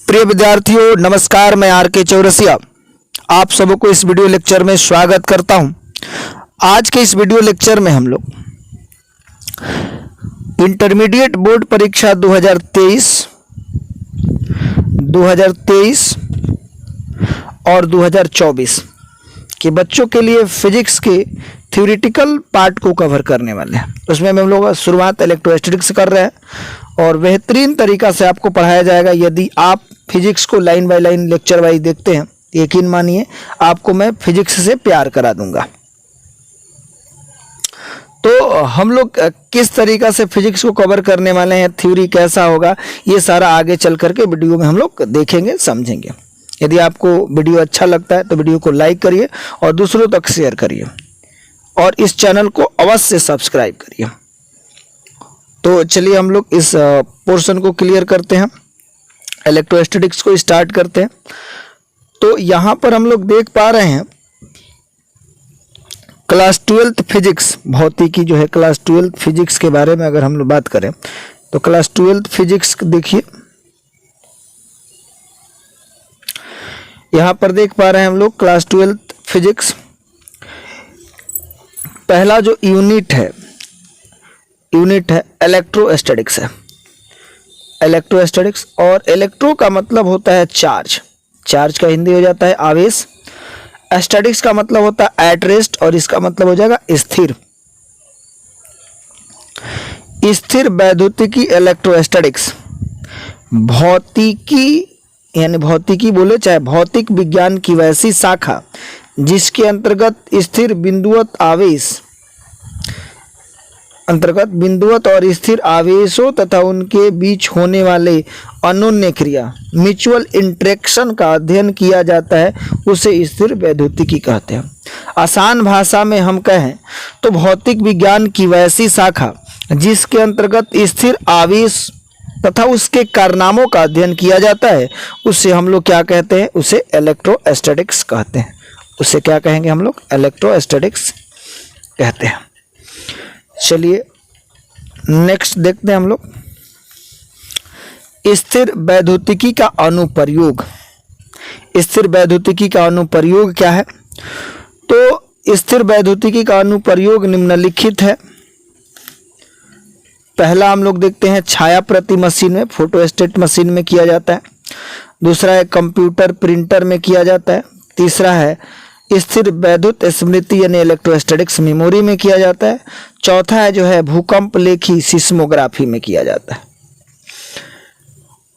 प्रिय विद्यार्थियों नमस्कार, मैं आर के चौरसिया आप सबको इस वीडियो लेक्चर में स्वागत करता हूं। आज के इस वीडियो लेक्चर में हम लोग इंटरमीडिएट बोर्ड परीक्षा 2023 और 2024 के बच्चों के लिए फिजिक्स के थ्योरेटिकल पार्ट को कवर करने वाले हैं। उसमें हम लोग शुरुआत इलेक्ट्रोस्टैटिक्स कर रहे हैं और बेहतरीन तरीका से आपको पढ़ाया जाएगा। यदि आप फिजिक्स को line by line lecture wise देखते हैं, यकीन मानिए आपको मैं फिजिक्स से प्यार करा दूंगा। तो हम लोग किस तरीका से फिजिक्स को कवर करने वाले हैं, थ्योरी कैसा होगा, ये सारा आगे चल करके वीडियो में हम लोग देखेंगे, समझेंगे। यदि आपको वीडियो अच्छा लगता है तो वीडियो को लाइक करिए और दूसरों तक शेयर करिए और इस चैनल को अवश्य सब्सक्राइब करिए। तो चलिए हम लोग इस पोर्शन को क्लियर करते हैं, इलेक्ट्रोस्टैटिक्स को स्टार्ट करते हैं। तो यहाँ पर हम लोग देख पा रहे हैं क्लास 12th फिजिक्स, भौतिकी जो है क्लास 12th फिजिक्स के बारे में अगर हम लोग बात करें तो क्लास 12th फिजिक्स देखिए, यहाँ पर देख पा रहे हैं हम लोग क्लास 12th फिजिक्स। पहला जो यूनिट है इलेक्ट्रोस्टैटिक्स है। इलेक्ट्रोस्टैटिक्स और इलेक्ट्रो का मतलब होता है चार्ज, चार्ज का हिंदी हो जाता है आवेश। स्टैटिक्स का मतलब होता है एट रेस्ट और इसका मतलब हो जाएगा स्थिर। स्थिर वैद्युतिकी इलेक्ट्रोस्टैटिक्स, भौतिकी यानी भौतिकी बोले चाहे भौतिक विज्ञान की वैसी शाखा जिसके अंतर्गत स्थिर बिंदुवत और स्थिर आवेशों तथा उनके बीच होने वाले अन्योन्य क्रिया म्यूचुअल इंटरेक्शन का अध्ययन किया जाता है, उसे स्थिर वैद्युतिकी कहते हैं। आसान भाषा में हम कहें तो भौतिक विज्ञान की वैसी शाखा जिसके अंतर्गत स्थिर आवेश तथा उसके कारनामों का अध्ययन किया जाता है, उसे हम लोग क्या कहते हैं, उसे इलेक्ट्रोस्टैटिक्स कहते हैं। उसे क्या कहेंगे हम लोग, इलेक्ट्रोस्टैटिक्स कहते हैं। चलिए नेक्स्ट देखते हैं हम लोग स्थिर वैद्युतिकी का अनुप्रयोग। स्थिर वैद्युतिकी का अनुप्रयोग क्या है? तो स्थिर वैद्युतिकी का अनुप्रयोग निम्नलिखित है। पहला हम लोग देखते हैं छाया प्रति मशीन में, फोटोस्टेट मशीन में किया जाता है। दूसरा है कंप्यूटर प्रिंटर में किया जाता है। तीसरा है स्थिर वैद्युत स्मृति यानी इलेक्ट्रोस्टैटिक्स मेमोरी में किया जाता है। चौथा है जो है भूकंप लेखी सिस्मोग्राफी में किया जाता है।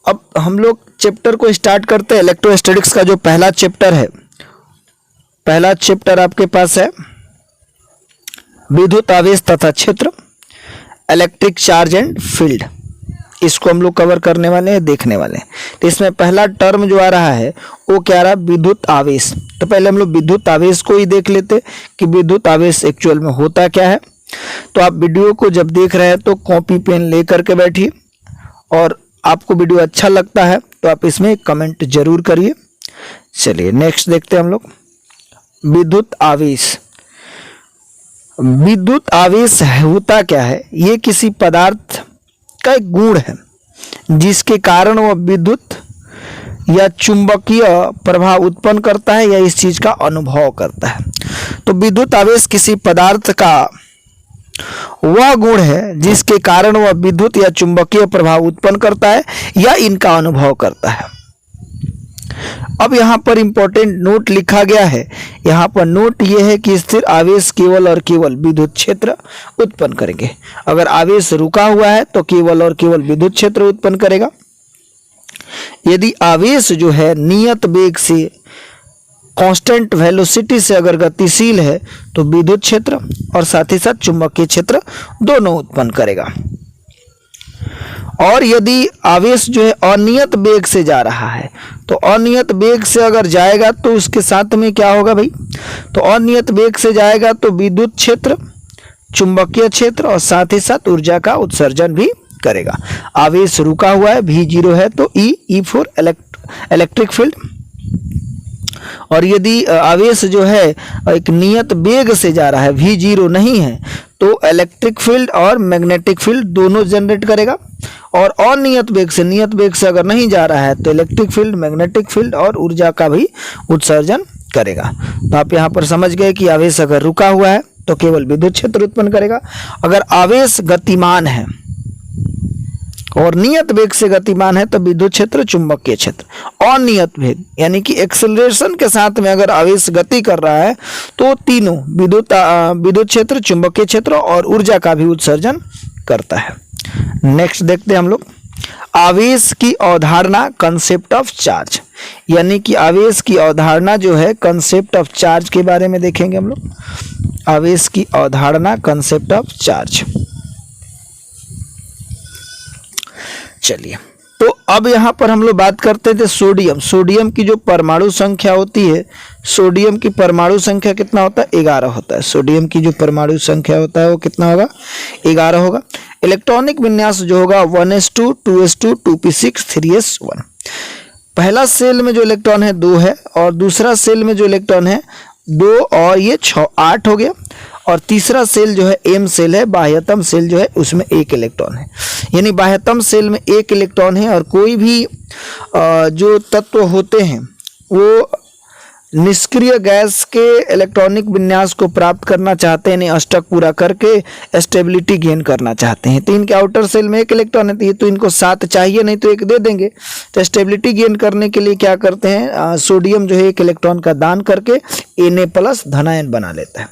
अब हम लोग चैप्टर को स्टार्ट करते हैं। इलेक्ट्रोस्टैटिक्स का जो पहला चैप्टर है, पहला चैप्टर आपके पास है विद्युत आवेश तथा क्षेत्र, इलेक्ट्रिक चार्ज एंड फील्ड। इसको हम लोग कवर करने वाले हैं, देखने वाले हैं। तो इसमें पहला टर्म जो आ रहा है वो क्या आ रहा है, विद्युत आवेश। तो पहले हम लोग विद्युत आवेश को ही देख लेते कि विद्युत आवेश एक्चुअल में होता क्या है। तो आप वीडियो को जब देख रहे हैं तो कॉपी पेन ले करके बैठिए और आपको वीडियो अच्छा लगता है तो आप इसमें कमेंट जरूर करिए। चलिए नेक्स्ट देखते हैं हम लोग विद्युत आवेश। विद्युत आवेश होता क्या है, ये किसी पदार्थ का एक गुण है जिसके कारण वह विद्युत या चुंबकीय प्रभाव उत्पन्न करता है या इस चीज का अनुभव करता है। तो विद्युत आवेश किसी पदार्थ का वह गुण है जिसके कारण वह विद्युत या चुंबकीय प्रभाव उत्पन्न करता है या इनका अनुभव करता है। अब यहाँ पर इंपॉर्टेंट नोट लिखा गया है। यहाँ पर नोट ये है कि स्थिर आवेश केवल और केवल विद्युत क्षेत्र उत्पन्न करेंगे। अगर आवेश रुका हुआ है तो केवल और केवल विद्युत क्षेत्र उत्पन्न करेगा। यदि आवेश जो है नियत वेग से, कांस्टेंट वेलोसिटी से अगर गतिशील है तो विद्युत क्षेत्र और साथ ही साथ चुंबकीय क्षेत्र दोनों उत्पन्न करेगा। और यदि आवेश जो है अनियत वेग से जा रहा है तो अनियत वेग से अगर जाएगा तो उसके साथ में क्या होगा भाई, तो अनियत वेग से जाएगा तो विद्युत क्षेत्र, चुंबकीय क्षेत्र और साथ ही साथ ऊर्जा का उत्सर्जन भी करेगा। आवेश रुका हुआ है, V0 है तो E फॉर इलेक्ट्रिक फील्ड। और यदि आवेश जो है एक नियत वेग से जा रहा है, V0 नहीं है, तो इलेक्ट्रिक फील्ड और मैग्नेटिक फील्ड दोनों जनरेट करेगा। और अनियत वेग से, नियत वेग से अगर नहीं जा रहा है तो इलेक्ट्रिक फील्ड, मैग्नेटिक फील्ड और ऊर्जा का भी उत्सर्जन करेगा। तो आप यहाँ पर समझ गए कि आवेश अगर रुका हुआ है तो केवल विद्युत क्षेत्र उत्पन्न करेगा, अगर आवेश गतिमान है और नियत वेग से गतिमान है तो विद्युत क्षेत्र, चुंबकीय क्षेत्र। अनियत वेग यानी कि एक्सेलरेशन के साथ में अगर आवेश गति कर रहा है तो तीनों विद्युत क्षेत्र, चुंबकीय क्षेत्र और ऊर्जा का भी उत्सर्जन करता है। नेक्स्ट देखते हैं हम लोग आवेश की अवधारणा, कंसेप्ट ऑफ चार्ज। यानी कि आवेश की अवधारणा जो है कंसेप्ट ऑफ चार्ज के बारे में देखेंगे हम लोग। आवेश की अवधारणा, कंसेप्ट ऑफ चार्ज। चलिए, तो अब यहाँ पर हम लोग बात करते थे सोडियम। सोडियम की जो परमाणु संख्या होती है, सोडियम की परमाणु संख्या कितना होता है? 11 होता है। सोडियम की जो परमाणु संख्या होता है वो कितना होगा? 11 होगा। इलेक्ट्रॉनिक विन्यास जो होगा 1s2, 2s2, 2p6, 3s1। पहला सेल में जो इलेक्ट्रॉन है 2 है और दूसरा सेल में जो इलेक्ट्रॉन है 2 और ये 6, 8 हो गया। और तीसरा सेल जो है एम सेल है, बाह्यतम सेल जो है उसमें 1 इलेक्ट्रॉन है। यानी बाह्यतम सेल में 1 इलेक्ट्रॉन है और कोई भी जो तत्व होते हैं वो निष्क्रिय गैस के इलेक्ट्रॉनिक विन्यास को प्राप्त करना चाहते हैं, यानी अष्टक पूरा करके स्टेबिलिटी गेन करना चाहते हैं। तो इनके आउटर सेल में 1 इलेक्ट्रॉन है, तो ये तो इनको 7 चाहिए, नहीं तो 1 दे देंगे। तो स्टेबिलिटी गेन करने के लिए क्या करते हैं, सोडियम जो है 1 इलेक्ट्रॉन का दान करके Na+ धनायन बना लेता है।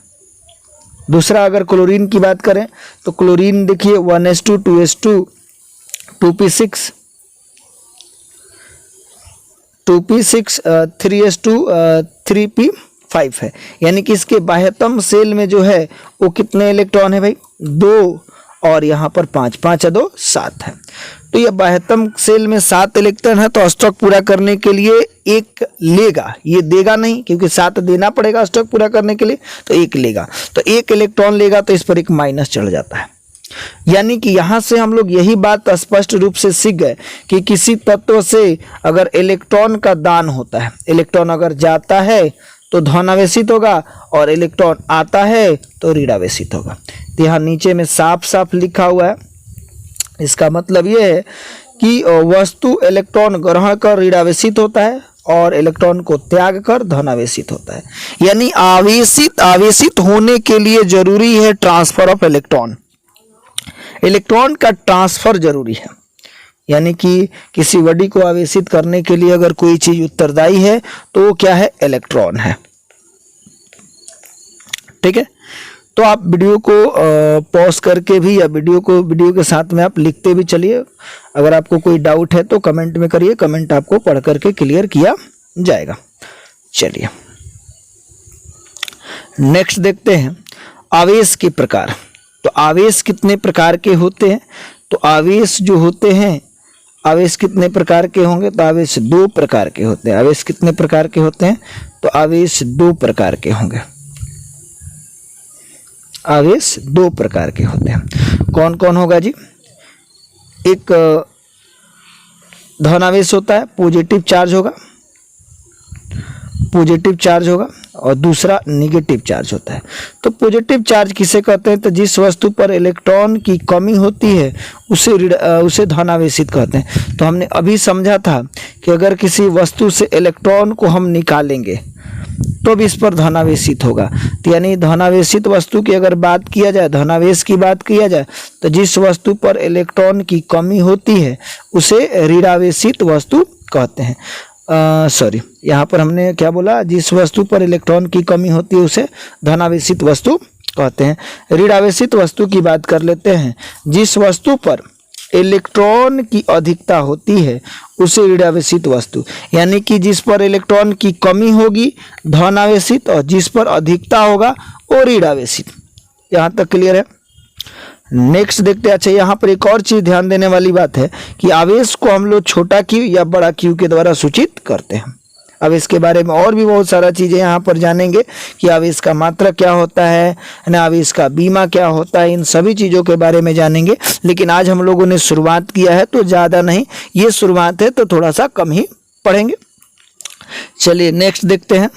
दूसरा अगर क्लोरीन की बात करें तो क्लोरीन देखिए 1s2, 2s2, 2p6, 3s2, 3p5 है। यानी कि इसके बाह्यतम सेल में जो है वो कितने इलेक्ट्रॉन है भाई? 2 और यहाँ पर 5, 5 या 2 7 है। तो ये बाह्यतम सेल में 7 इलेक्ट्रॉन है, तो अष्टक पूरा करने के लिए 1 लेगा, ये देगा नहीं क्योंकि 7 देना पड़ेगा अष्टक पूरा करने के लिए, तो 1 लेगा। तो 1 इलेक्ट्रॉन लेगा तो इस पर एक माइनस चढ़ जाता है। यानी कि यहाँ से हम लोग यही बात स्पष्ट रूप से सीख गए कि किसी तत्व से अगर इलेक्ट्रॉन का दान होता है, इलेक्ट्रॉन अगर जाता है तो धनावेशित होगा और इलेक्ट्रॉन आता है तो ऋणावेशित होगा। तो यहाँ नीचे में साफ साफ लिखा हुआ है। इसका मतलब ये है कि वस्तु इलेक्ट्रॉन ग्रहण कर ऋणावेशित होता है और इलेक्ट्रॉन को त्याग कर धनावेशित होता है। यानी आवेशित होने के लिए जरूरी है ट्रांसफर ऑफ इलेक्ट्रॉन। इलेक्ट्रॉन का ट्रांसफर जरूरी है। यानी कि किसी बॉडी को आवेशित करने के लिए अगर कोई चीज उत्तरदायी है तो वो क्या है? इलेक्ट्रॉन है। ठीक है, तो आप वीडियो को पॉज करके भी या वीडियो के साथ में आप लिखते भी चलिए। अगर आपको कोई डाउट है तो कमेंट में करिए, कमेंट आपको पढ़ करके क्लियर किया जाएगा। चलिए नेक्स्ट देखते हैं आवेश के प्रकार। तो आवेश कितने प्रकार के होते हैं? तो आवेश जो होते हैं, आवेश कितने प्रकार के होंगे? तो आवेश 2 प्रकार के होते हैं। आवेश कितने प्रकार के होते हैं? तो आवेश 2 प्रकार के होंगे। आवेश 2 प्रकार के होते हैं। कौन कौन होगा जी? एक धनावेश होता है, पॉजिटिव चार्ज होगा, पॉजिटिव चार्ज होगा, और दूसरा नेगेटिव चार्ज होता है। तो पॉजिटिव चार्ज किसे कहते हैं? तो जिस वस्तु पर इलेक्ट्रॉन की कमी होती है उसे धनावेशित कहते हैं। तो हमने अभी समझा था कि अगर किसी वस्तु से इलेक्ट्रॉन को हम निकालेंगे तो भी इस पर धनावेशित होगा। तो यानी धनावेशित वस्तु की अगर बात किया जाए, धनावेश की बात किया जाए, तो जिस वस्तु पर इलेक्ट्रॉन की कमी होती है उसे ऋणावेशित वस्तु कहते हैं। सॉरी, यहाँ पर हमने क्या बोला? जिस वस्तु पर इलेक्ट्रॉन की कमी होती है उसे धनावेशित वस्तु कहते हैं। ऋणावेशित वस्तु की बात कर लेते हैं। जिस वस्तु पर इलेक्ट्रॉन की अधिकता होती है उसे ऋणावेशित वस्तु, यानी कि जिस पर इलेक्ट्रॉन की कमी होगी धनावेशित और जिस पर अधिकता होगा वो ऋणावेशित। यहाँ तक क्लियर है? नेक्स्ट देखते हैं। अच्छा, यहाँ पर एक और चीज ध्यान देने वाली बात है कि आवेश को हम लोग छोटा क्यू या बड़ा क्यू के द्वारा सूचित करते हैं। अब इसके बारे में और भी बहुत सारा चीजें यहाँ पर जानेंगे कि आवेश का मात्रक क्या होता है ना, आवेश का बीमा क्या होता है, इन सभी चीजों के बारे में जानेंगे। लेकिन आज हम लोगों ने शुरुआत किया है तो ज्यादा नहीं, ये शुरुआत है तो थोड़ा सा कम ही पढ़ेंगे। चलिए नेक्स्ट देखते हैं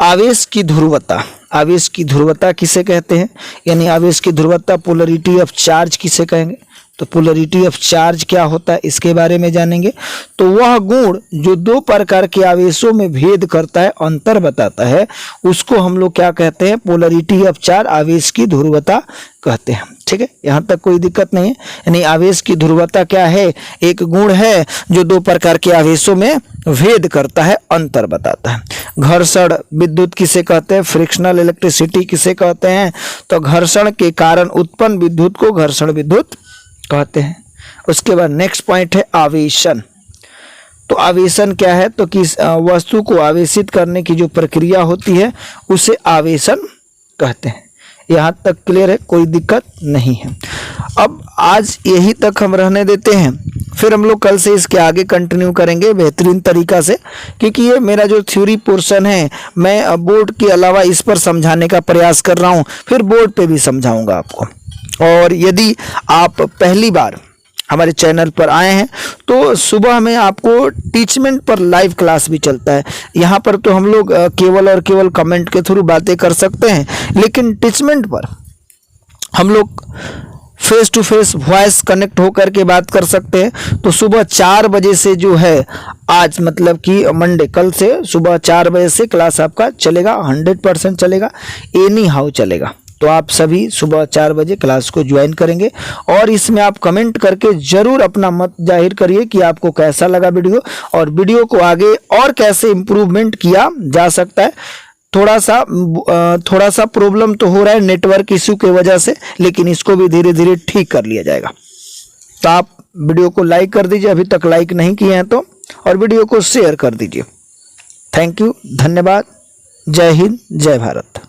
आवेश की ध्रुवता। आवेश की ध्रुवता किसे कहते हैं? यानी आवेश की ध्रुवता, पोलरिटी ऑफ चार्ज किसे कहेंगे? तो पोलरिटी ऑफ चार्ज क्या होता है इसके बारे में जानेंगे। तो वह गुण जो दो प्रकार के आवेशों में भेद करता है, अंतर बताता है, उसको हम लोग क्या कहते हैं, पोलरिटी ऑफ चार्ज, आवेश की ध्रुवता कहते हैं। ठीक है, यहाँ तक कोई दिक्कत नहीं है। यानी आवेश की ध्रुवता क्या है, एक गुण है जो दो प्रकार के आवेशों में भेद करता है, अंतर बताता है। घर्षण विद्युत किसे कहते हैं, फ्रिक्शनल इलेक्ट्रिसिटी किसे कहते हैं, तो घर्षण के कारण उत्पन्न विद्युत को घर्षण विद्युत कहते हैं। उसके बाद नेक्स्ट पॉइंट है आवेशन। तो आवेशन क्या है, तो किस वस्तु को आवेशित करने की जो प्रक्रिया होती है उसे आवेशन कहते हैं। यहाँ तक क्लियर है, कोई दिक्कत नहीं है। अब आज यही तक हम रहने देते हैं, फिर हम लोग कल से इसके आगे कंटिन्यू करेंगे बेहतरीन तरीका से, क्योंकि ये मेरा जो थ्योरी पोर्शन है मैं बोर्ड के अलावा इस पर समझाने का प्रयास कर रहा हूँ, फिर बोर्ड पे भी समझाऊंगा आपको। और यदि आप पहली बार हमारे चैनल पर आए हैं तो सुबह में आपको टीचमेंट पर लाइव क्लास भी चलता है। यहाँ पर तो हम लोग केवल और केवल कमेंट के थ्रू बातें कर सकते हैं, लेकिन टीचमेंट पर हम लोग face to face voice connect होकर के बात कर सकते हैं। तो सुबह 4 बजे से जो है, आज मतलब कि मंडे, कल से सुबह 4 बजे से क्लास आपका चलेगा, 100% चलेगा, एनी हाउ चलेगा। तो आप सभी सुबह 4 बजे क्लास को ज्वाइन करेंगे और इसमें आप कमेंट करके जरूर अपना मत जाहिर करिए कि आपको कैसा लगा वीडियो, और वीडियो को आगे और कैसे इम्प्रूवमेंट किया जा सकता है। थोड़ा सा प्रॉब्लम तो हो रहा है नेटवर्क इश्यू की वजह से, लेकिन इसको भी धीरे धीरे ठीक कर लिया जाएगा। तो आप वीडियो को लाइक कर दीजिए, अभी तक लाइक नहीं किए हैं तो, और वीडियो को शेयर कर दीजिए। थैंक यू, धन्यवाद, जय हिंद, जय भारत।